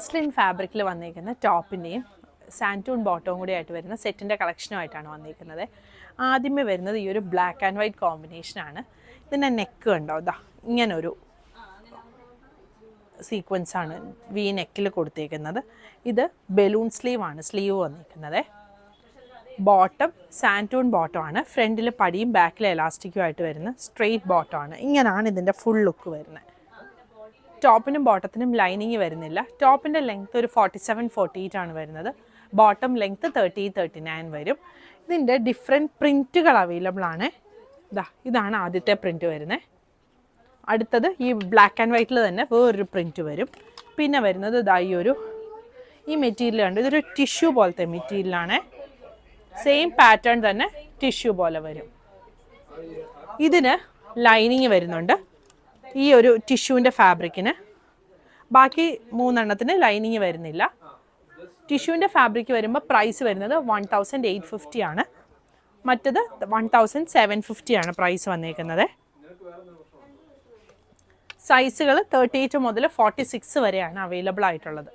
Muslin ഫാബ്രിക്കിൽ വന്നിരിക്കുന്ന ടോപ്പിൻ്റെയും സാൻറ്റൂൺ ബോട്ടവും കൂടി ആയിട്ട് വരുന്ന സെറ്റിൻ്റെ കളക്ഷനുമായിട്ടാണ് വന്നിരിക്കുന്നത്. ആദ്യമേ വരുന്നത് ഈ ഒരു ബ്ലാക്ക് ആൻഡ് വൈറ്റ് കോമ്പിനേഷനാണ്. ഇതിൻ്റെ നെക്ക് കണ്ടോ, ഇതാ ഇങ്ങനൊരു സീക്വൻസാണ് വി നെക്കിൽ കൊടുത്തേക്കുന്നത്. ഇത് ബലൂൺ സ്ലീവാണ് സ്ലീവ് വന്നിരിക്കുന്നത്. ബോട്ടം സാൻറ്റൂൺ ബോട്ടമാണ്. ഫ്രണ്ടിൽ പടിയും ബാക്കിൽ എലാസ്റ്റിക്കും ആയിട്ട് വരുന്ന സ്ട്രെയിറ്റ് ബോട്ടമാണ്. ഇങ്ങനെയാണ് ഇതിൻ്റെ ഫുൾ ലുക്ക് വരുന്നത്. ടോപ്പിനും ബോട്ടത്തിനും ലൈനിങ് വരുന്നില്ല. ടോപ്പിൻ്റെ ലെങ്ത്ത് ഒരു 47-48 ആണ് വരുന്നത്. ബോട്ടം ലെങ്ത്ത് 30-39 വരും. ഇതിൻ്റെ ഡിഫറെൻറ്റ് പ്രിൻറ്റുകൾ അവൈലബിൾ ആണ്. ഇതാണ് ആദ്യത്തെ പ്രിൻറ്റ് വരുന്നത്. അടുത്തത് ഈ ബ്ലാക്ക് ആൻഡ് വൈറ്റിൽ തന്നെ വേറൊരു പ്രിൻറ്റ് വരും. പിന്നെ വരുന്നത് ഈ മെറ്റീരിയൽ ഉണ്ട്. ഇതൊരു ടിഷ്യൂ പോലത്തെ മെറ്റീരിയലാണ്. സെയിം പാറ്റേൺ തന്നെ ടിഷ്യൂ പോലെ വരും. ഇതിന് ലൈനിങ് വരുന്നുണ്ട് ഈ ഒരു ടിഷ്യൂവിൻ്റെ ഫാബ്രിക്കിന്. ബാക്കി 3 എണ്ണത്തിന് ലൈനിങ് വരുന്നില്ല. ടിഷ്യൂവിൻ്റെ ഫാബ്രിക് വരുമ്പോൾ പ്രൈസ് വരുന്നത് 1850 ആണ്. മറ്റത് 1750 ആണ് പ്രൈസ് വന്നേക്കുന്നത്. സൈസുകൾ 38 മുതൽ 46 വരെയാണ് അവൈലബിൾ ആയിട്ടുള്ളത്.